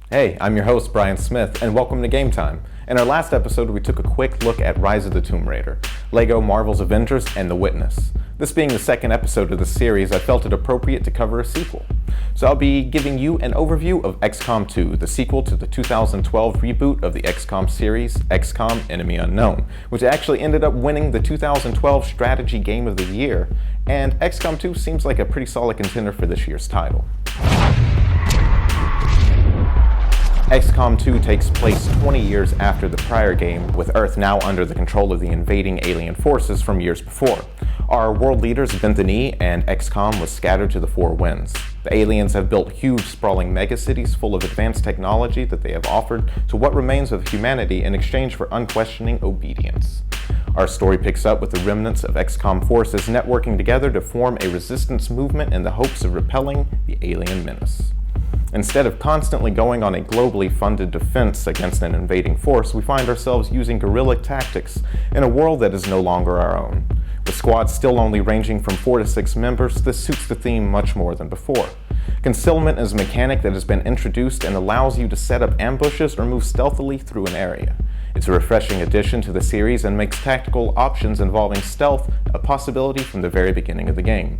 Hey, I'm your host, Brian Smith, and welcome to Gametime. In our last episode, we took a quick look at Rise of the Tomb Raider, LEGO Marvel's Avengers, and The Witness. This being the second episode of the series, I felt it appropriate to cover a sequel. So I'll be giving you an overview of Xcom 2, the sequel to the 2012 reboot of the Xcom series, Xcom Enemy Unknown, which actually ended up winning the 2012 Strategy Game of the Year, and Xcom 2 seems like a pretty solid contender for this year's title. Xcom 2 takes place 20 years after the prior game, with Earth now under the control of the invading alien forces from years before. Our world leaders bent the knee, and Xcom was scattered to the four winds. The aliens have built huge, sprawling megacities full of advanced technology that they have offered to what remains of humanity in exchange for unquestioning obedience. Our story picks up with the remnants of Xcom forces networking together to form a resistance movement in the hopes of repelling the alien menace. Instead of constantly going on a globally funded defense against an invading force, we find ourselves using guerrilla tactics in a world that is no longer our own. With squads still only ranging from 4 to 6 members, this suits the theme much more than before. Concealment is a mechanic that has been introduced and allows you to set up ambushes or move stealthily through an area. It's a refreshing addition to the series and makes tactical options involving stealth a possibility from the very beginning of the game.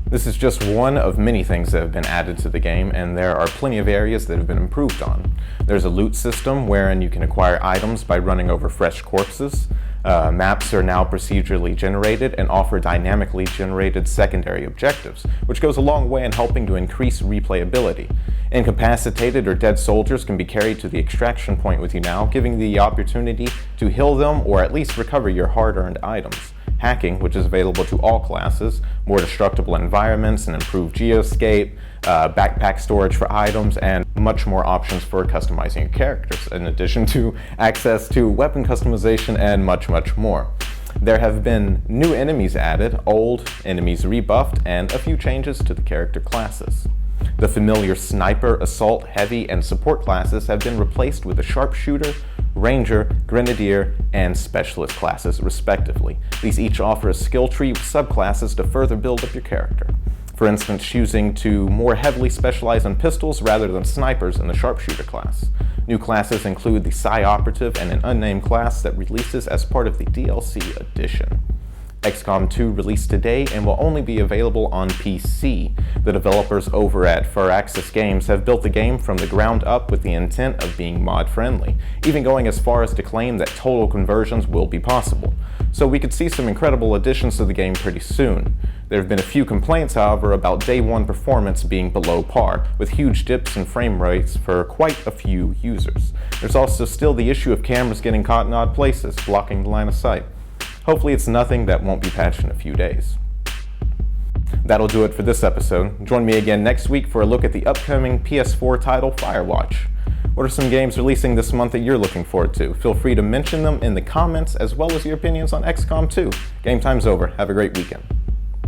This is just one of many things that have been added to the game, and there are plenty of areas that have been improved on. There's a loot system wherein you can acquire items by running over fresh corpses. Maps are now procedurally generated and offer dynamically generated secondary objectives, which goes a long way in helping to increase replayability. Incapacitated or dead soldiers can be carried to the extraction point with you now, giving the opportunity to heal them or at least recover your hard-earned items. Hacking, which is available to all classes, more destructible environments, and improved geoscape, backpack storage for items, and much more options for customizing your characters, in addition to access to weapon customization and much more. There have been new enemies added, old enemies rebuffed, and a few changes to the character classes. The familiar sniper, assault, heavy, and support classes have been replaced with the sharpshooter, ranger, grenadier, and specialist classes, respectively. These each offer a skill tree with subclasses to further build up your character. For instance, choosing to more heavily specialize on pistols rather than snipers in the sharpshooter class. New classes include the Psi Operative and an unnamed class that releases as part of the DLC edition. Xcom 2 released today and will only be available on PC. The developers over at Firaxis Games have built the game from the ground up with the intent of being mod-friendly, even going as far as to claim that total conversions will be possible. So we could see some incredible additions to the game pretty soon. There have been a few complaints, however, about day one performance being below par, with huge dips in frame rates for quite a few users. There's also still the issue of cameras getting caught in odd places, blocking the line of sight. Hopefully it's nothing that won't be patched in a few days. That'll do it for this episode. Join me again next week for a look at the upcoming PS4 title Firewatch. What are some games releasing this month that you're looking forward to? Feel free to mention them in the comments as well as your opinions on Xcom 2. Game time's over. Have a great weekend.